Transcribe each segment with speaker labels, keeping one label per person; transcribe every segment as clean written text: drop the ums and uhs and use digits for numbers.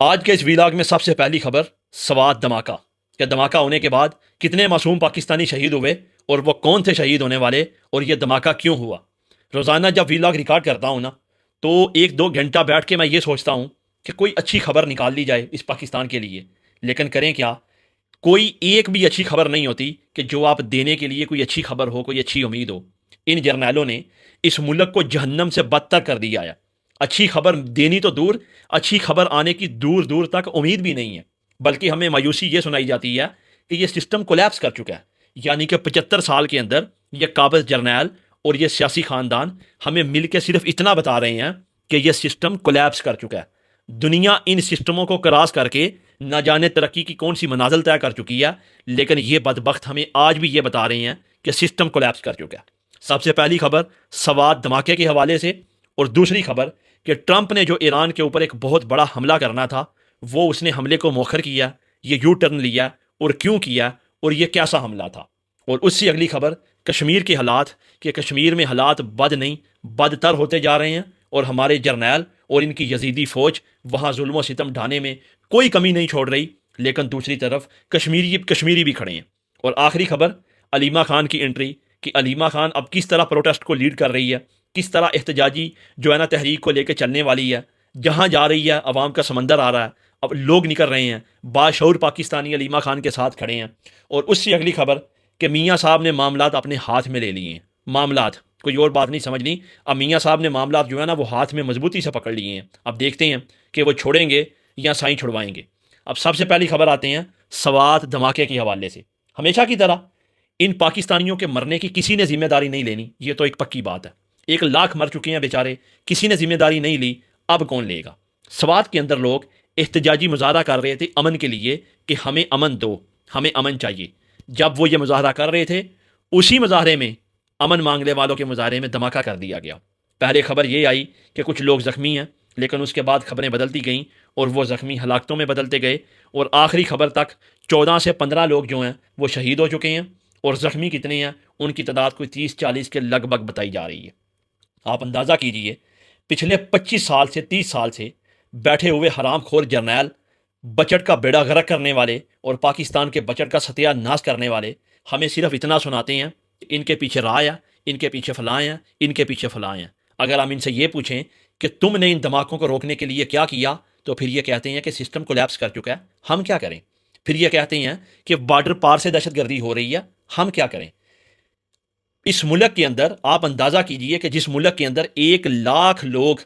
Speaker 1: آج کے اس ویلاگ میں سب سے پہلی خبر سوات دھماکہ کہ دھماکہ ہونے کے بعد کتنے معصوم پاکستانی شہید ہوئے اور وہ کون تھے شہید ہونے والے اور یہ دھماکہ کیوں ہوا۔ روزانہ جب ویلاگ ریکارڈ کرتا ہوں نا تو ایک دو گھنٹہ بیٹھ کے میں یہ سوچتا ہوں کہ کوئی اچھی خبر نکال لی جائے اس پاکستان کے لیے، لیکن کریں کیا، کوئی ایک بھی اچھی خبر نہیں ہوتی کہ جو آپ دینے کے لیے کوئی اچھی خبر ہو، کوئی اچھی امید ہو۔ ان جرنیلوں نے اس ملک کو جہنم سے بدتر کر دیا ہے۔ اچھی خبر دینی تو دور، اچھی خبر آنے کی دور دور تک امید بھی نہیں ہے، بلکہ ہمیں مایوسی یہ سنائی جاتی ہے کہ یہ سسٹم کولیپس کر چکا ہے، یعنی کہ 75 سال کے اندر یہ قابض جرنیل اور یہ سیاسی خاندان ہمیں مل کے صرف اتنا بتا رہے ہیں کہ یہ سسٹم کولیپس کر چکا ہے۔ دنیا ان سسٹموں کو کراس کر کے نہ جانے ترقی کی کون سی منازل طے کر چکی ہے، لیکن یہ بدبخت ہمیں آج بھی یہ بتا رہے ہیں کہ سسٹم کولیپس کر چکا ہے۔ سب سے پہلی خبر سوات دھماکے کے حوالے سے، اور دوسری خبر کہ ٹرمپ نے جو ایران کے اوپر ایک بہت بڑا حملہ کرنا تھا وہ اس نے حملے کو مؤخر کیا، یہ یو ٹرن لیا اور کیوں کیا اور یہ کیسا حملہ تھا۔ اور اس سے اگلی خبر کشمیر کے حالات کہ کشمیر میں حالات بد نہیں بدتر ہوتے جا رہے ہیں، اور ہمارے جرنیل اور ان کی یزیدی فوج وہاں ظلم و ستم ڈھانے میں کوئی کمی نہیں چھوڑ رہی، لیکن دوسری طرف کشمیری بھی کھڑے ہیں۔ اور آخری خبر علیمہ خان کی انٹری کہ علیمہ خان اب کس طرح پروٹیسٹ کو لیڈ کر رہی ہے، کس طرح احتجاجی جو ہے نا تحریک کو لے کے چلنے والی ہے، جہاں جا رہی ہے عوام کا سمندر آ رہا ہے، اب لوگ نکل رہے ہیں، باشعور پاکستانی علیمہ خان کے ساتھ کھڑے ہیں۔ اور اس سے اگلی خبر کہ میاں صاحب نے معاملات اپنے ہاتھ میں لے لیے ہیں، معاملات کوئی اور بات نہیں سمجھنی، اب میاں صاحب نے معاملات جو ہے نا وہ ہاتھ میں مضبوطی سے پکڑ لیے ہیں۔ اب دیکھتے ہیں کہ وہ چھوڑیں گے یا سائیں چھڑوائیں گے۔ اب سب سے پہلی خبر آتے ہیں سوات دھماکے کے حوالے سے۔ ہمیشہ کی طرح ان پاکستانیوں کے مرنے کی کسی نے ذمہ داری نہیں لینی، یہ تو ایک پکی بات ہے۔ 1 لاکھ مر چکے ہیں بیچارے، کسی نے ذمہ داری نہیں لی، اب کون لے گا؟ سوات کے اندر لوگ احتجاجی مظاہرہ کر رہے تھے امن کے لیے کہ ہمیں امن دو، ہمیں امن چاہیے۔ جب وہ یہ مظاہرہ کر رہے تھے اسی مظاہرے میں امن مانگنے والوں کے مظاہرے میں دھماکہ کر دیا گیا۔ پہلے خبر یہ آئی کہ کچھ لوگ زخمی ہیں، لیکن اس کے بعد خبریں بدلتی گئیں اور وہ زخمی ہلاکتوں میں بدلتے گئے، اور آخری خبر تک 14 سے 15 لوگ جو ہیں وہ شہید ہو چکے ہیں، اور زخمی کتنے ہیں ان کی تعداد کوئی 30-40 کے لگ بھگ بتائی جا رہی ہے۔ آپ اندازہ کیجئے پچھلے 25 سال سے 30 سال سے بیٹھے ہوئے حرام خور جرنیل، بجٹ کا بیڑا غرق کرنے والے اور پاکستان کے بجٹ کا ستیہ ناش کرنے والے ہمیں صرف اتنا سناتے ہیں کہ ان کے پیچھے رائے ہیں، ان کے پیچھے فلاں ہیں، ان کے پیچھے فلاں ہیں۔ اگر ہم ان سے یہ پوچھیں کہ تم نے ان دھماکوں کو روکنے کے لیے کیا کیا، تو پھر یہ کہتے ہیں کہ سسٹم کولیپس کر چکا ہے، ہم کیا کریں؟ پھر یہ کہتے ہیں کہ بارڈر پار سے دہشت گردی ہو رہی ہے، ہم کیا کریں؟ اس ملک کے اندر آپ اندازہ کیجئے کہ جس ملک کے اندر 1 لاکھ لوگ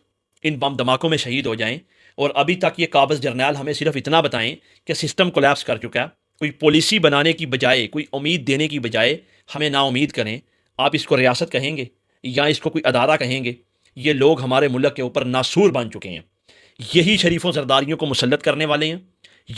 Speaker 1: ان بم دھماکوں میں شہید ہو جائیں، اور ابھی تک یہ قابض جرنیل ہمیں صرف اتنا بتائیں کہ سسٹم کولیپس کر چکا ہے، کوئی پالیسی بنانے کی بجائے، کوئی امید دینے کی بجائے ہمیں نا امید کریں۔ آپ اس کو ریاست کہیں گے یا اس کو کوئی ادارہ کہیں گے؟ یہ لوگ ہمارے ملک کے اوپر ناسور بن چکے ہیں، یہی شریفوں زرداریوں کو مسلط کرنے والے ہیں،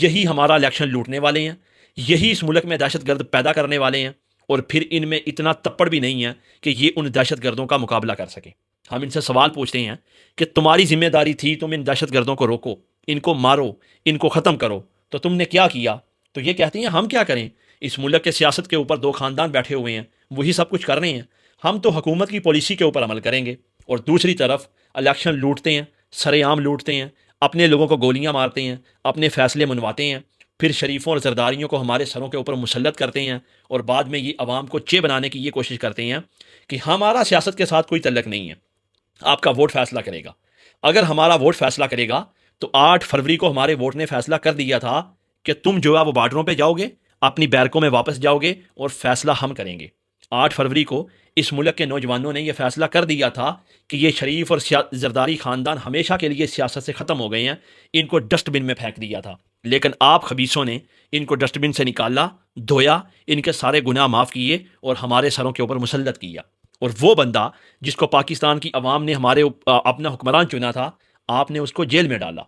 Speaker 1: یہی ہمارا الیکشن لوٹنے والے ہیں، یہی اس ملک میں دہشت گرد پیدا کرنے والے ہیں، اور پھر ان میں اتنا تپڑ بھی نہیں ہے کہ یہ ان دہشت گردوں کا مقابلہ کر سکیں۔ ہم ان سے سوال پوچھتے ہیں کہ تمہاری ذمہ داری تھی تم ان دہشت گردوں کو روکو، ان کو مارو، ان کو ختم کرو، تو تم نے کیا کیا؟ تو یہ کہتے ہیں ہم کیا کریں، اس ملک کے سیاست کے اوپر 2 خاندان بیٹھے ہوئے ہیں، وہی سب کچھ کر رہے ہیں، ہم تو حکومت کی پالیسی کے اوپر عمل کریں گے۔ اور دوسری طرف الیکشن لوٹتے ہیں، سرے عام لوٹتے ہیں، اپنے لوگوں کو گولیاں مارتے ہیں، اپنے فیصلے منواتے ہیں، پھر شریفوں اور زرداریوں کو ہمارے سروں کے اوپر مسلط کرتے ہیں، اور بعد میں یہ عوام کو چے بنانے کی یہ کوشش کرتے ہیں کہ ہمارا سیاست کے ساتھ کوئی تعلق نہیں ہے، آپ کا ووٹ فیصلہ کرے گا۔ اگر ہمارا ووٹ فیصلہ کرے گا تو 8 فروری کو ہمارے ووٹ نے فیصلہ کر دیا تھا کہ تم جو ہے وہ بارڈروں پہ جاؤ گے، اپنی بیرکوں میں واپس جاؤ گے، اور فیصلہ ہم کریں گے۔ 8 فروری کو اس ملک کے نوجوانوں نے یہ فیصلہ کر دیا تھا کہ یہ شریف اور زرداری خاندان ہمیشہ کے لیے سیاست سے ختم ہو گئے ہیں، ان کو ڈسٹ بن میں پھینک دیا تھا، لیکن آپ خبیثوں نے ان کو ڈسٹ بن سے نکالا، دھویا، ان کے سارے گناہ معاف کیے اور ہمارے سروں کے اوپر مسلط کیا۔ اور وہ بندہ جس کو پاکستان کی عوام نے ہمارے اپنا حکمران چنا تھا، آپ نے اس کو جیل میں ڈالا۔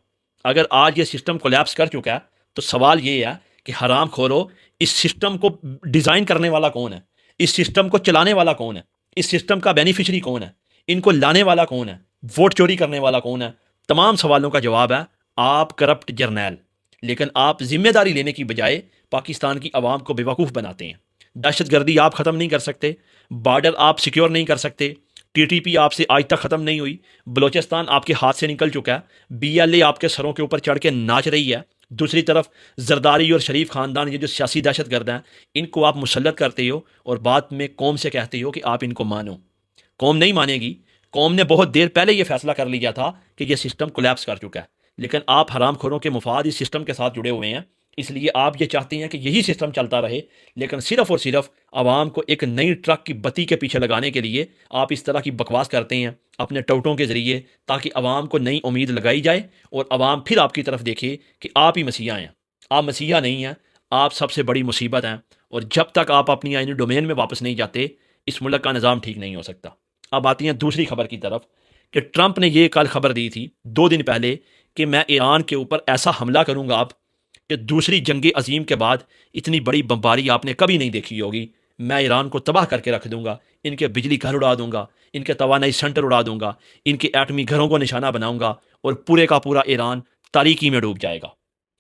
Speaker 1: اگر آج یہ سسٹم کولیپس کر چکا ہے تو سوال یہ ہے کہ حرام خورو، اس سسٹم کو ڈیزائن کرنے والا کون ہے؟ اس سسٹم کو چلانے والا کون ہے؟ اس سسٹم کا بینیفیشری کون ہے؟ ان کو لانے والا کون ہے؟ ووٹ چوری کرنے والا کون ہے؟ تمام سوالوں کا جواب ہے آپ کرپٹ جرنیل۔ لیکن آپ ذمہ داری لینے کی بجائے پاکستان کی عوام کو بیوقوف بناتے ہیں۔ دہشت گردی آپ ختم نہیں کر سکتے، بارڈر آپ سیکیور نہیں کر سکتے، ٹی ٹی پی آپ سے آج تک ختم نہیں ہوئی، بلوچستان آپ کے ہاتھ سے نکل چکا ہے، بی ایل اے آپ کے سروں کے اوپر چڑھ کے ناچ رہی ہے، دوسری طرف زرداری اور شریف خاندان، یہ جو سیاسی دہشت گرد ہیں، ان کو آپ مسلط کرتے ہو اور بعد میں قوم سے کہتے ہو کہ آپ ان کو مانو۔ قوم نہیں مانے گی، قوم نے بہت دیر پہلے یہ فیصلہ کر لیا تھا کہ یہ سسٹم کولیپس کر چکا ہے، لیکن آپ حرام خوروں کے مفاد اس سسٹم کے ساتھ جڑے ہوئے ہیں، اس لیے آپ یہ چاہتے ہیں کہ یہی سسٹم چلتا رہے، لیکن صرف اور صرف عوام کو ایک نئی ٹرک کی بتی کے پیچھے لگانے کے لیے آپ اس طرح کی بکواس کرتے ہیں اپنے ٹوٹوں کے ذریعے، تاکہ عوام کو نئی امید لگائی جائے اور عوام پھر آپ کی طرف دیکھے کہ آپ ہی مسیحا ہیں۔ آپ مسیحا نہیں ہیں، آپ سب سے بڑی مصیبت ہیں، اور جب تک آپ اپنی آئینی ڈومین میں واپس نہیں جاتے اس ملک کا نظام ٹھیک نہیں ہو سکتا۔ اب آتی ہیں دوسری خبر کی طرف کہ ٹرمپ نے یہ کل خبر دی تھی 2 دن پہلے کہ میں ایران کے اوپر ایسا حملہ کروں گا اب کہ دوسری جنگ عظیم کے بعد اتنی بڑی بمباری آپ نے کبھی نہیں دیکھی ہوگی، میں ایران کو تباہ کر کے رکھ دوں گا، ان کے بجلی گھر اڑا دوں گا، ان کے توانائی سنٹر اڑا دوں گا، ان کے ایٹمی گھروں کو نشانہ بناؤں گا اور پورے کا پورا ایران تاریکی میں ڈوب جائے گا۔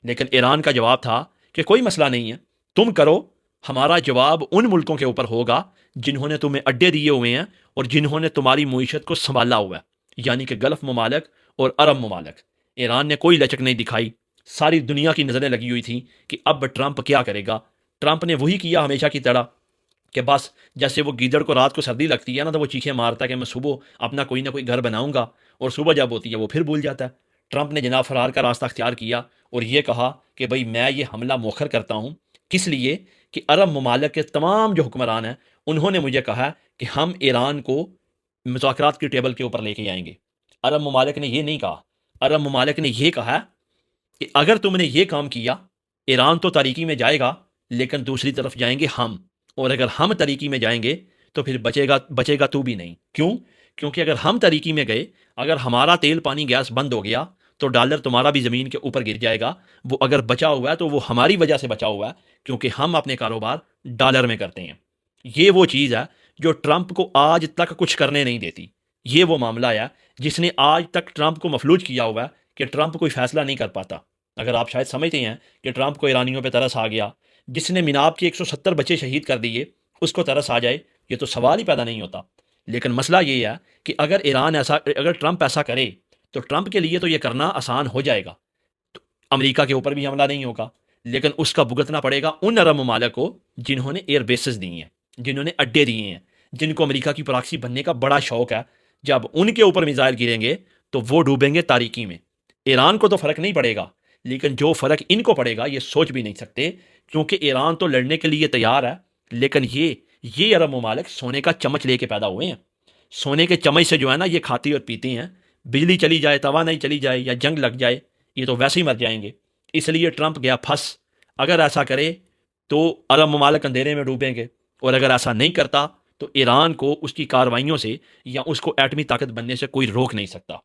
Speaker 1: لیکن ایران کا جواب تھا کہ کوئی مسئلہ نہیں ہے، تم کرو، ہمارا جواب ان ملکوں کے اوپر ہوگا جنہوں نے تمہیں اڈے دیے ہوئے ہیں اور جنہوں نے تمہاری معیشت کو سنبھالا ہوا ہے، یعنی کہ گلف ممالک اور عرب ممالک۔ ایران نے کوئی لچک نہیں دکھائی، ساری دنیا کی نظریں لگی ہوئی تھیں کہ اب ٹرمپ کیا کرے گا۔ ٹرمپ نے وہی کیا ہمیشہ کی طرح کہ بس جیسے وہ گیدڑ کو رات کو سردی لگتی ہے نا تو وہ چیخیں مارتا ہے کہ میں صبح اپنا کوئی نہ کوئی گھر بناؤں گا، اور صبح جب ہوتی ہے وہ پھر بھول جاتا ہے۔ ٹرمپ نے جناب فرار کا راستہ اختیار کیا اور یہ کہا کہ بھئی میں یہ حملہ مؤخر کرتا ہوں، کس لیے کہ عرب ممالک کے تمام جو حکمران ہیں انہوں نے مجھے کہا کہ ہم ایران کو مذاکرات کی ٹیبل کے اوپر لے کے آئیں گے۔ عرب ممالک نے یہ نہیں کہا، عرب ممالک نے یہ کہا کہ اگر تم نے یہ کام کیا ایران تو تاریکی میں جائے گا، لیکن دوسری طرف جائیں گے ہم، اور اگر ہم تاریکی میں جائیں گے تو پھر بچے گا تو بھی نہیں۔ کیوں؟ کیونکہ اگر ہم تاریکی میں گئے، اگر ہمارا تیل پانی گیس بند ہو گیا تو ڈالر تمہارا بھی زمین کے اوپر گر جائے گا، وہ اگر بچا ہوا ہے تو وہ ہماری وجہ سے بچا ہوا ہے، کیونکہ ہم اپنے کاروبار ڈالر میں کرتے ہیں۔ یہ وہ چیز ہے جو ٹرمپ کو آج تک کچھ کرنے نہیں دیتی، یہ وہ معاملہ ہے جس نے آج تک ٹرمپ کو مفلوج کیا ہوا ہے کہ ٹرمپ کوئی فیصلہ نہیں کر پاتا۔ اگر آپ شاید سمجھتے ہیں کہ ٹرمپ کو ایرانیوں پہ ترس آ گیا، جس نے مناب کے 170 بچے شہید کر دیے اس کو ترس آ جائے، یہ تو سوال ہی پیدا نہیں ہوتا۔ لیکن مسئلہ یہ ہے کہ اگر ٹرمپ ایسا کرے تو ٹرمپ کے لیے تو یہ کرنا آسان ہو جائے گا، تو امریکہ کے اوپر بھی حملہ نہیں ہوگا، لیکن اس کا بھگتنا پڑے گا ان عرب ممالک کو جنہوں نے ایئر بیسز دی ہیں، جنہوں نے اڈے دیے ہیں، جن کو امریکہ کی پراکسی بننے کا بڑا شوق ہے۔ جب ان کے اوپر میزائل گریں گے تو وہ ڈوبیں گے تاریکی میں۔ ایران کو تو فرق نہیں پڑے گا، لیکن جو فرق ان کو پڑے گا یہ سوچ بھی نہیں سکتے، کیونکہ ایران تو لڑنے کے لیے تیار ہے، لیکن یہ عرب ممالک سونے کا چمچ لے کے پیدا ہوئے ہیں۔ سونے کے چمچ سے جو ہے نا یہ کھاتے اور پیتے ہیں، بجلی چلی جائے، توانائی چلی جائے یا جنگ لگ جائے یہ تو ویسے ہی مر جائیں گے۔ اس لیے ٹرمپ گیا پھنس، اگر ایسا کرے تو عرب ممالک اندھیرے میں ڈوبیں گے، اور اگر ایسا نہیں کرتا تو ایران کو اس کی کارروائیوں سے یا اس کو ایٹمی طاقت بننے سے کوئی روک نہیں سکتا۔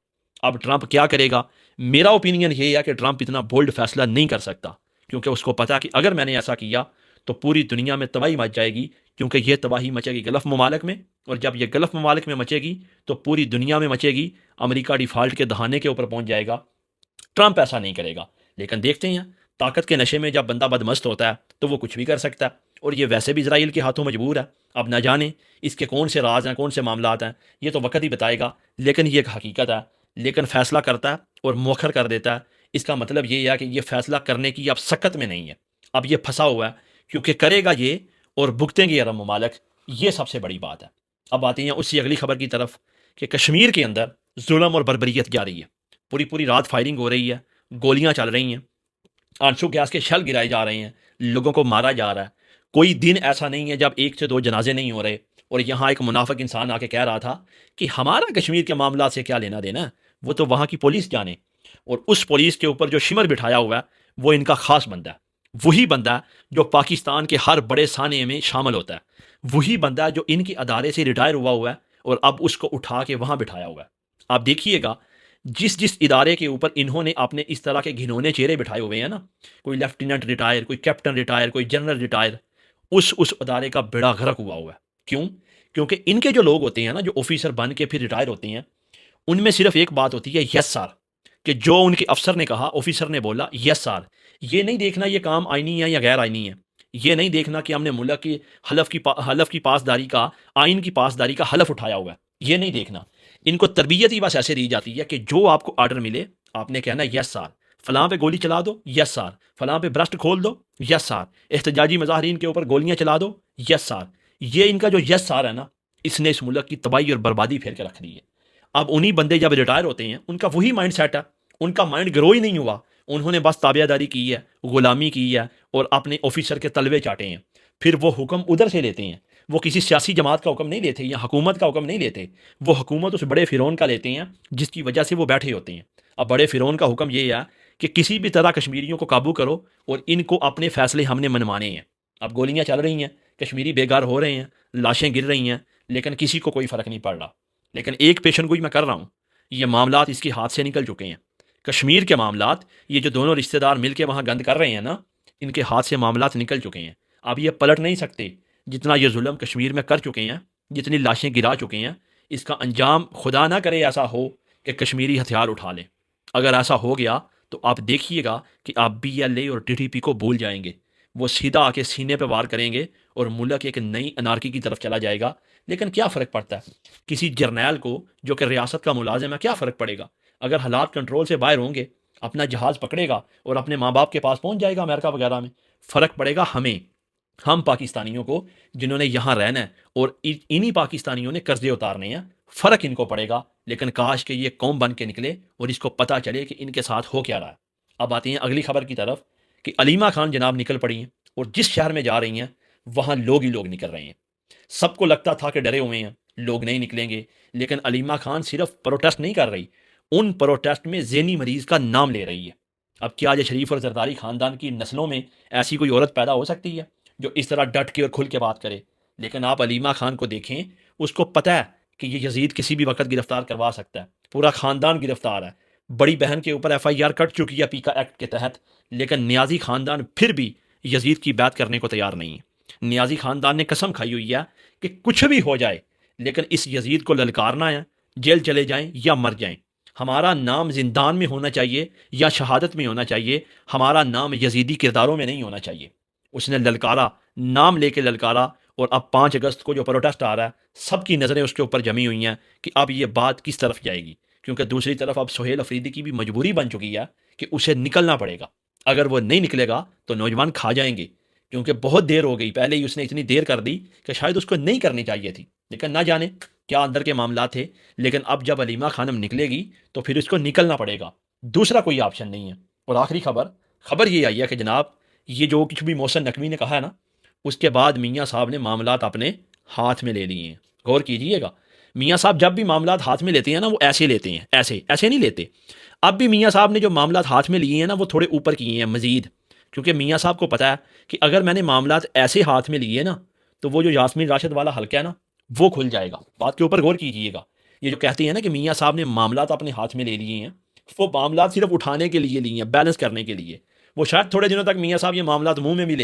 Speaker 1: اب ٹرمپ کیا کرے گا؟ میرا اوپینین یہ ہے کہ ٹرمپ اتنا بولڈ فیصلہ نہیں کر سکتا، کیونکہ اس کو پتا کہ اگر میں نے ایسا کیا تو پوری دنیا میں تباہی مچ جائے گی، کیونکہ یہ تباہی مچے گی گلف ممالک میں، اور جب یہ گلف ممالک میں مچے گی تو پوری دنیا میں مچے گی، امریکہ ڈیفالٹ کے دہانے کے اوپر پہنچ جائے گا۔ ٹرمپ ایسا نہیں کرے گا، لیکن دیکھتے ہیں طاقت کے نشے میں جب بندہ بدمست ہوتا ہے تو وہ کچھ بھی کر سکتا ہے، اور یہ ویسے بھی اسرائیل کے ہاتھوں مجبور ہے۔ اب نہ جانے اس کے کون سے راز ہیں، کون سے معاملات ہیں، یہ تو وقت ہی بتائے گا، لیکن یہ ایک حقیقت ہے۔ لیکن فیصلہ کرتا ہے اور مؤخر کر دیتا ہے، اس کا مطلب یہ ہے کہ یہ فیصلہ کرنے کی اب سکت میں نہیں ہے، اب یہ پھنسا ہوا ہے، کیونکہ کرے گا یہ اور بھگتیں گے عرب ممالک، یہ سب سے بڑی بات ہے۔ اب آتے ہیں اسی اگلی خبر کی طرف کہ کشمیر کے اندر ظلم اور بربریت جاری ہے، پوری رات فائرنگ ہو رہی ہے، گولیاں چل رہی ہیں، آنسو گیس کے شل گرائے جا رہے ہیں، لوگوں کو مارا جا رہا ہے۔ کوئی دن ایسا نہیں ہے جب 1 سے 2 جنازے نہیں ہو رہے، اور یہاں ایک منافق انسان آ کے کہہ رہا تھا کہ ہمارا کشمیر کے معاملات سے کیا لینا دینا ہے، وہ تو وہاں کی پولیس جانے، اور اس پولیس کے اوپر جو شمر بٹھایا ہوا ہے وہ ان کا خاص بندہ ہے، وہی بندہ ہے جو پاکستان کے ہر بڑے سانے میں شامل ہوتا ہے، وہی بندہ ہے جو ان کے ادارے سے ریٹائر ہوا ہے اور اب اس کو اٹھا کے وہاں بٹھایا ہوا ہے۔ آپ دیکھیے گا جس ادارے کے اوپر انہوں نے اپنے اس طرح کے گھنونے چہرے بٹھائے ہوئے ہیں نا، کوئی لیفٹیننٹ ریٹائر، کوئی کیپٹن ریٹائر، کوئی جنرل ریٹائر، اس ادارے کا بیڑا غرق ہوا ہے۔ کیوں؟ کیونکہ ان کے جو لوگ ہوتے ہیں نا، جو آفیسر بن کے پھر ریٹائر ہوتے ہیں، ان میں صرف ایک بات ہوتی ہے، یس سر، کہ جو ان کے افسر نے کہا، آفیسر نے بولا یس سر۔ یہ نہیں دیکھنا یہ کام آئینی ہے یا غیر آئینی ہے، یہ نہیں دیکھنا کہ ہم نے ملک کی حلف کی پاسداری کا، آئین کی پاسداری کا حلف اٹھایا ہوا ہے، یہ نہیں دیکھنا. ان کو تربیت ہی بس ایسے دی جاتی ہے کہ جو آپ کو آرڈر ملے آپ نے کہنا یس سر. فلاں پہ گولی چلا دو, یس سر. فلاں پہ برسٹ کھول دو, یس سر. احتجاجی مظاہرین کے اوپر گولیاں چلا دو, یس سر. یہ ان کا جو یس سر ہے نا, اس نے اس ملک کی تباہی اور بربادی پھیر کے رکھ دی ہے. اب انہی بندے جب ریٹائر ہوتے ہیں ان کا وہی مائنڈ سیٹ ہے, ان کا مائنڈ گرو ہی نہیں ہوا, انہوں نے بس تابع داری کی ہے, غلامی کی ہے اور اپنے آفیسر کے تلوے چاٹے ہیں. پھر وہ حکم ادھر سے لیتے ہیں, وہ کسی سیاسی جماعت کا حکم نہیں لیتے یا حکومت کا حکم نہیں لیتے, وہ حکومت اس بڑے فرعون کا لیتے ہیں جس کی وجہ سے وہ بیٹھے ہوتے ہیں. اب بڑے فرعون کا حکم یہ ہے کہ کسی بھی طرح کشمیریوں کو قابو کرو اور ان کو اپنے فیصلے ہم نے منوانے ہیں. اب گولیاں چل رہی ہیں, کشمیری بے گھر ہو رہے ہیں, لاشیں گر رہی ہیں, لیکن کسی کو کوئی فرق نہیں پڑ رہا. لیکن ایک پیشن گوئی میں کر رہا ہوں, یہ معاملات اس کے ہاتھ سے نکل چکے ہیں. کشمیر کے معاملات, یہ جو دونوں رشتہ دار مل کے وہاں گند کر رہے ہیں نا, ان کے ہاتھ سے معاملات نکل چکے ہیں. اب یہ پلٹ نہیں سکتے. جتنا یہ ظلم کشمیر میں کر چکے ہیں, جتنی لاشیں گرا چکے ہیں, اس کا انجام خدا نہ کرے ایسا ہو کہ کشمیری ہتھیار اٹھا لیں. اگر ایسا ہو گیا تو آپ دیکھیے گا کہ آپ BLA اور TTP کو بھول جائیں گے. وہ سیدھا آ کے سینے پہ وار کریں گے اور ملک ایک نئی انارکی کی طرف چلا جائے گا. لیکن کیا فرق پڑتا ہے کسی جرنیل کو جو کہ ریاست کا ملازم ہے, کیا فرق پڑے گا؟ اگر حالات کنٹرول سے باہر ہوں گے, اپنا جہاز پکڑے گا اور اپنے ماں باپ کے پاس پہنچ جائے گا امریکہ وغیرہ میں. فرق پڑے گا ہمیں, ہم پاکستانیوں کو جنہوں نے یہاں رہنا ہے, اور انہی پاکستانیوں نے قرضے اتارنے ہیں. فرق ان کو پڑے گا, لیکن کاش کہ یہ قوم بن کے نکلے اور اس کو پتہ چلے کہ ان کے ساتھ ہو کیا رہا ہے. اب آتے ہیں اگلی خبر کی طرف کہ علیمہ خان جناب نکل پڑی ہیں, اور جس شہر میں جا رہی ہیں وہاں لوگ ہی لوگ نکل رہے ہیں. سب کو لگتا تھا کہ ڈرے ہوئے ہیں, لوگ نہیں نکلیں گے, لیکن علیمہ خان صرف پروٹیسٹ نہیں کر رہی, ان پروٹیسٹ میں ذہنی مریض کا نام لے رہی ہے. اب کیا یہ شریف اور زرداری خاندان کی نسلوں میں ایسی کوئی عورت پیدا ہو سکتی ہے جو اس طرح ڈٹ کے اور کھل کے بات کرے؟ لیکن آپ علیمہ خان کو دیکھیں, اس کو پتہ ہے کہ یہ یزید کسی بھی وقت گرفتار کروا سکتا ہے. پورا خاندان گرفتار ہے, بڑی بہن کے اوپر FIR کٹ چکی ہے پیکا ایکٹ کے تحت, لیکن نیازی خاندان پھر بھی یزید کی بات کرنے کو تیار نہیں ہے. نیازی خاندان نے قسم کھائی ہوئی ہے کہ کچھ بھی ہو جائے لیکن اس یزید کو للکارنا ہے, جیل چلے جائیں یا مر جائیں. ہمارا نام زندان میں ہونا چاہیے یا شہادت میں ہونا چاہیے, ہمارا نام یزیدی کرداروں میں نہیں ہونا چاہیے. اس نے للکارا, نام لے کے للکارا, اور اب 5 اگست کو جو پروٹیسٹ آ رہا ہے سب کی نظریں اس کے اوپر جمی ہوئی ہیں کہ اب یہ بات کس طرف جائے گی. کیونکہ دوسری طرف اب سہیل افریدی کی بھی مجبوری بن چکی ہے کہ اسے نکلنا پڑے گا. اگر وہ نہیں نکلے گا تو نوجوان کھا جائیں گے, کیونکہ بہت دیر ہو گئی. پہلے ہی اس نے اتنی دیر کر دی کہ شاید اس کو نہیں کرنی چاہیے تھی, لیکن نہ جانے کیا اندر کے معاملات تھے. لیکن اب جب علیمہ خانم نکلے گی تو پھر اس کو نکلنا پڑے گا, دوسرا کوئی آپشن نہیں ہے. اور آخری خبر یہ آئی ہے کہ جناب یہ جو کچھ بھی محسن نقوی نے کہا ہے نا, اس کے بعد میاں صاحب نے معاملات اپنے ہاتھ میں لے لیے ہیں. غور کیجئے گا, میاں صاحب جب بھی معاملات ہاتھ میں لیتے ہیں نا وہ ایسے لیتے ہیں, ایسے نہیں لیتے. اب بھی میاں صاحب نے جو معاملات ہاتھ میں لیے ہیں نا وہ تھوڑے اوپر کیے ہیں مزید, کیونکہ میاں صاحب کو پتا ہے کہ اگر میں نے معاملات ایسے ہاتھ میں لیے نا تو وہ جو یاسمین راشد والا حلقہ ہے نا وہ کھل جائے گا. بات کے اوپر غور کیجئے گا. یہ جو کہتے ہیں نا کہ میاں صاحب نے معاملات اپنے ہاتھ میں لے لیے ہیں, وہ معاملات صرف اٹھانے کے لیے لیے ہیں, بیلنس کرنے کے لیے. وہ شاید تھوڑے دنوں تک میاں صاحب یہ معاملات منہ میں بھی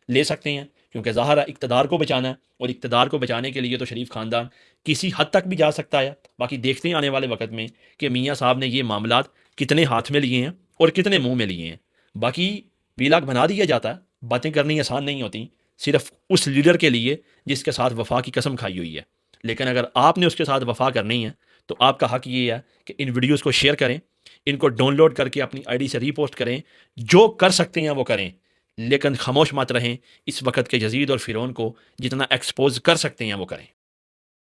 Speaker 1: لے سکتے ہیں, کیونکہ ظاہر ہے اقتدار کو بچانا ہے, اور اقتدار کو بچانے کے لیے تو شریف خاندان کسی حد تک بھی جا سکتا ہے. باقی دیکھتے ہیں آنے والے وقت میں کہ میاں صاحب نے یہ معاملات کتنے ہاتھ میں لیے ہیں اور کتنے منہ میں لیے ہیں. باقی ویلاگ بنا دیا جاتا ہے, باتیں کرنی آسان نہیں ہوتی, صرف اس لیڈر کے لیے جس کے ساتھ وفا کی قسم کھائی ہوئی ہے. لیکن اگر آپ نے اس کے ساتھ وفا کرنی ہے تو آپ کا حق یہ ہے کہ ان ویڈیوز کو شیئر کریں, ان کو ڈاؤن لوڈ کر کے اپنی ID سے ری پوسٹ کریں, جو کر سکتے ہیں وہ کریں, لیکن خاموش مت رہیں. اس وقت کے یزید اور فرعون کو جتنا ایکسپوز کر سکتے ہیں وہ کریں.